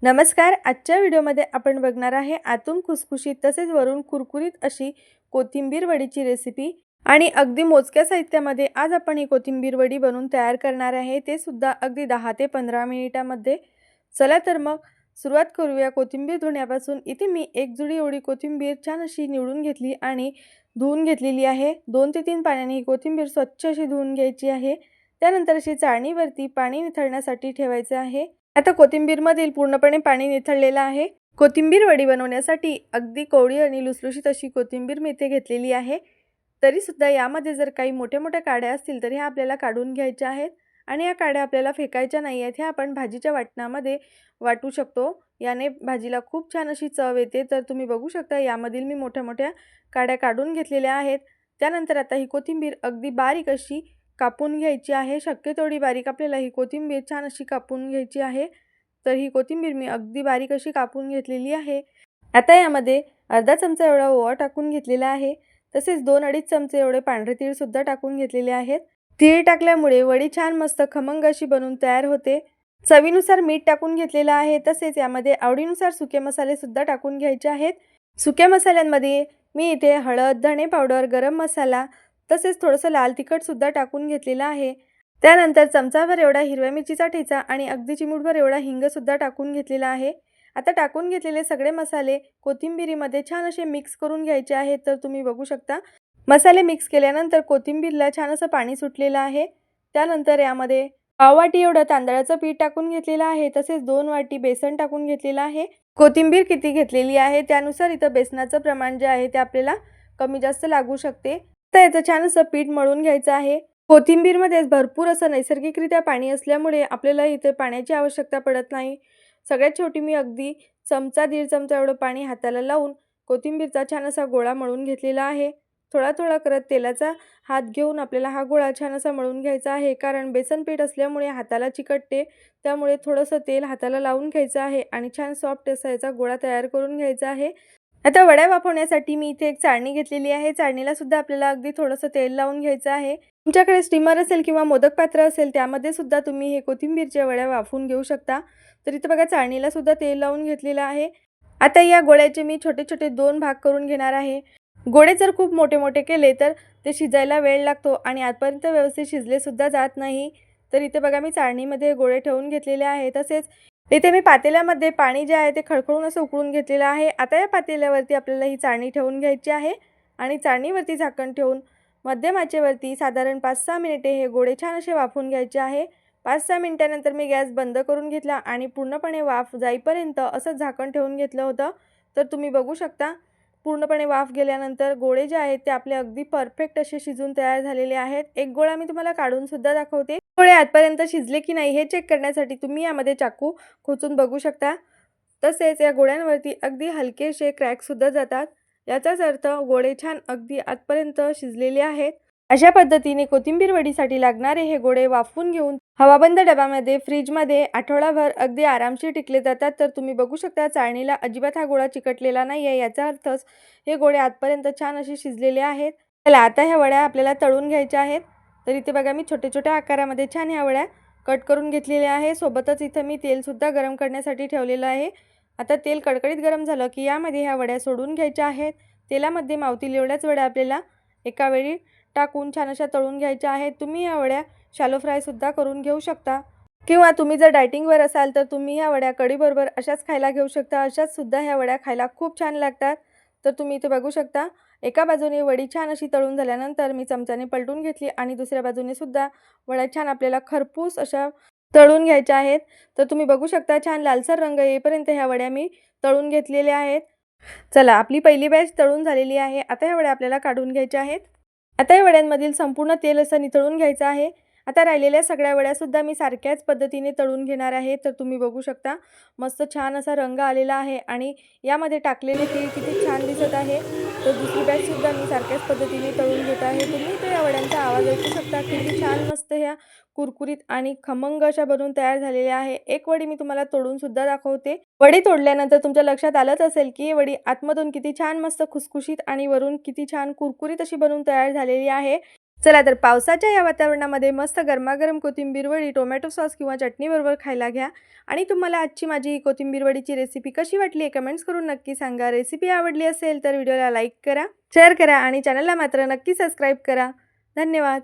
नमस्कार. आजच्या व्हिडिओमध्ये आपण बघणार आहे आतून खुसखुशीत तसेच वरून कुरकुरीत अशी कोथिंबीर वडीची रेसिपी आणि अगदी मोजक्या साहित्यामध्ये आज आपण ही कोथिंबीर वडी बनवून तयार करणार आहे, ते सुद्धा अगदी 10 ते 15 मिनिटांमध्ये. चला तर मग सुरुवात करूया कोथिंबीर धुण्यापासून. इथे मी एक जुडी एवढी कोथिंबीर छान अशी निवडून घेतली आणि धुवून घेतलेली आहे. 2 ते 3 पाण्याने ही कोथिंबीर स्वच्छ अशी धुवून घ्यायची आहे. त्यानंतर अशी चाळणीवरती पाणी निथळण्यासाठी ठेवायचे आहे. आता कोथिंबीरमधील पूर्णपणे पाणी निथळलेलं आहे. कोथिंबीर वडी बनवण्यासाठी अगदी कोवळी आणि लुसलुशीत अशी कोथिंबीर मी इथे घेतलेली आहे. तरीसुद्धा यामध्ये जर काही मोठ्या-मोठ्या काड्या असतील तर ह्या आपल्याला काढून घ्यायच्या आहेत आणि या काड्या आपल्याला फेकायच्या नाही आहेत. ह्या आपण भाजीच्या वाटणामध्ये वाटू शकतो. याने भाजीला खूप छान अशी चव येते. तर तुम्ही बघू शकता यामधील मी मोठ्या-मोठ्या काड्या काढून घेतलेल्या आहेत. त्यानंतर आता ही कोथिंबीर अगदी बारीक अशी कापून घ्यायची आहे. शक्य तेवढी बारीक आपल्याला ही कोथिंबीर छान अशी कापून घ्यायची आहे. तर ही कोथिंबीर मी अगदी बारीक अशी कापून घेतलेली आहे. आता यामध्ये अर्धा चमचा एवढा ओवा टाकून घेतलेला आहे. तसेच 2-2.5 चमचे एवढे पांढरे तीळ सुद्धा टाकून घेतलेले आहेत. तीळ टाकल्यामुळे वडी छान मस्त खमंग अशी बनून तयार होते. चवीनुसार मीठ टाकून घेतलेलं आहे. तसेच यामध्ये आवडीनुसार सुके मसाले सुद्धा टाकून घ्यायचे आहेत. सुक्या मसाल्यांमध्ये मी इथे हळद, धणे पावडर, गरम मसाला तसेच थोडंसं लाल तिखट सुद्धा टाकून घेतलेलं आहे. त्यानंतर चमचाभर एवढा हिरव्या मिरचीचा ठेचा आणि अगदी चिमूटभर एवढा हिंग सुद्धा टाकून घेतलेला आहे. आता टाकून घेतलेले सगळे मसाले कोथिंबीरीमध्ये छान असे मिक्स करून घ्यायचे आहेत. तर तुम्ही बघू शकता मसाले मिक्स केल्यानंतर कोथिंबीरला छान असं पाणी सुटलेलं आहे. त्यानंतर यामध्ये पाव वाटी एवढं तांदळाचं पीठ टाकून घेतलेलं आहे. तसेच 2 वाटी बेसन टाकून घेतलेलं आहे. कोथिंबीर किती घेतलेली आहे त्यानुसार इथं बेसनाचं प्रमाण जे आहे ते आपल्याला कमी जास्त लागू शकते. तर याचं छान असं पीठ मळून घ्यायचं आहे. कोथिंबीरमध्ये भरपूर असं नैसर्गिकरित्या पाणी असल्यामुळे आपल्याला इथे पाण्याची आवश्यकता पडत नाही. सगळ्यात शेवटी मी अगदी चमचा 1.5 चमचा एवढं पाणी हाताला लावून कोथिंबीरचा छान असा गोळा मळून घेतलेला आहे. थोडा करत तेलाचा हात घेऊन आपल्याला हा गोळा छान असा मळून घ्यायचा आहे. कारण बेसन पीठ असल्यामुळे हाताला चिकटते. त्यामुळे थोडंसं तेल हाताला लावून घ्यायचं आहे आणि छान सॉफ्ट असा याचा गोळा तयार करून घ्यायचा आहे. आता वड्या वाफवण्यासाठी मी इथे एक चाळणी घेतलेली आहे. चाळणीला सुद्धा आपल्याला अगदी थोडंसं तेल लावून घ्यायचं आहे. तुमच्याकडे स्टीमर असेल किंवा मोदक पात्र असेल त्यामध्ये सुद्धा तुम्ही हे कोथिंबीरच्या वड्या वाफवून घेऊ शकता. तर इथे बघा चाळणीला सुद्धा तेल लावून घेतलेलं आहे. आता या गोळ्याचे मी छोटे-छोटे 2 भाग करून घेणार आहे. गोळे जर खूप मोठे-मोठे केले तर ते शिजायला वेळ लागतो आणि आतपर्यंत व्यवस्थित शिजले सुद्धा जात नाही. तर इथे बघा मी चाळणीमध्ये गोळे ठेवून घेतलेले आहे. तसेच इथे मी पातेल्यामध्ये पाणी जे आहे ते खळखळून असं उकळून घेतलेलं आहे. आता या पातेल्यावरती आपल्याला ही चाळणी ठेवून घ्यायची आहे आणि चाळणीवरती झाकण ठेवून मध्यम आचेवरती साधारण 5-6 मिनिटे हे गोळे छान असे वाफवून घ्यायचे आहे. 5-6 मिनिटानंतर मी गॅस बंद करून घेतला आणि पूर्णपणे वाफ जाईपर्यंत असं झाकण ठेवून घेतलं होतं. तर तुम्ही बघू शकता पूर्णपणे वाफ गेल्यानंतर गोळे जे आहेत ते आपले अगदी परफेक्ट असे शिजून तयार झालेले आहेत. एक गोळा मी तुम्हाला काढून सुद्धा दाखवते. गोळे आतपर्यंत शिजले की नाही हे चेक करण्यासाठी तुम्ही यामध्ये चाकू खोचून बघू शकता. तसेच या गोळ्यांवरती अगदी हलकेसे क्रॅक सुद्धा जातात. याचाच अर्थ गोळे छान अगदी आतपर्यंत शिजलेले आहेत. अशा पद्धतीने कोथिंबीर वडीसाठी लागणारे हे गोळे वाफवून घेऊन हवाबंद डब्यामध्ये फ्रीजमध्ये आठवडाभर अगदी आरामशीर टिकले जातात. तर तुम्ही बघू शकता चाळणीला अजिबात हा गोळा चिकटलेला नाही आहे. याचा अर्थच हे गोळे आतपर्यंत छान असे शिजलेले आहेत. चला आता ह्या वड्या आपल्याला तळून घ्यायच्या आहेत. तर इथे बघा मी छोट्या-छोट्या आकारामध्ये छान ह्या वड्या कट करून घेतलेल्या आहे. सोबतच इथं मी तेलसुद्धा गरम करण्यासाठी ठेवलेलं आहे. आता तेल कडकडीत गरम झालं की यामध्ये ह्या वड्या सोडून घ्यायच्या आहेत. तेलामध्ये मावतील एवढ्याच वड्या आपल्याला एका वेळी टाकून छान अशा तळून घ्यायच्या आहेत. तुम्ही या वड्या शॅलो फ्रायसुद्धा करून घेऊ शकता किंवा तुम्ही जर डायटिंगवर असाल तर तुम्ही ह्या वड्या कढीबरोबर अशाच खायला घेऊ शकता. अशाच सुद्धा ह्या वड्या खायला खूप छान लागतात. तर तुम्ही इथे बघू शकता एका बाजूने वडी छान अशी तळून झाल्यानंतर मी चमच्याने पलटून घेतली आणि दुसऱ्या बाजूने सुद्धा वड्या छान आपल्याला खरपूस अशा तळून घ्यायच्या आहेत. तर तुम्ही बघू शकता छान लालसर रंग येईपर्यंत ह्या वड्या मी तळून घेतलेल्या आहेत. चला आपली पहिली बॅच तळून झालेली आहे. आता ह्या वड्या आपल्याला काढून घ्यायच्या आहेत. आता या वड्यांमधील संपूर्ण तेल असं निथळून घ्यायचं आहे. आता राहिलेल्या सगळ्या वड्यासुद्धा मी सारख्याच पद्धतीने तळून घेणार आहे. तर तुम्ही बघू शकता मस्त छान असा रंग आलेला आहे आणि यामध्ये टाकलेले तीळ किती छान दिसत आहे. तर दुसरी बॅचसुद्धा मी सारख्याच पद्धतीने तळून घेत आहे. तुम्ही इथे या वड्यांचा आवाज ऐकू शकता किती छान मस्त ह्या कुरकुरीत आणि खमंग अशा बनवून तयार झालेल्या आहे. एक वडी मी तुम्हाला तोडून सुद्धा दाखवते. वडी तोडल्यानंतर तुमच्या लक्षात आलंच असेल की ही वडी आतमधून किती छान मस्त खुसखुशीत आणि वरून किती छान कुरकुरीत अशी बनवून तयार झालेली आहे. चला तर पावसाच्या या वातावरणामध्ये मस्त गरमागरम कोथिंबीर वडी टोमॅटो सॉस किंवा चटणीबरोबर खायला घ्या. आणि तुम्हाला आजची माझी ही कोथिंबीर वडीची रेसिपी कशी वाटली आहे कमेंट्स करून नक्की सांगा. रेसिपी आवडली असेल तर व्हिडिओला लाईक करा, शेअर करा आणि चॅनलला मात्र नक्की सबस्क्राईब करा. धन्यवाद.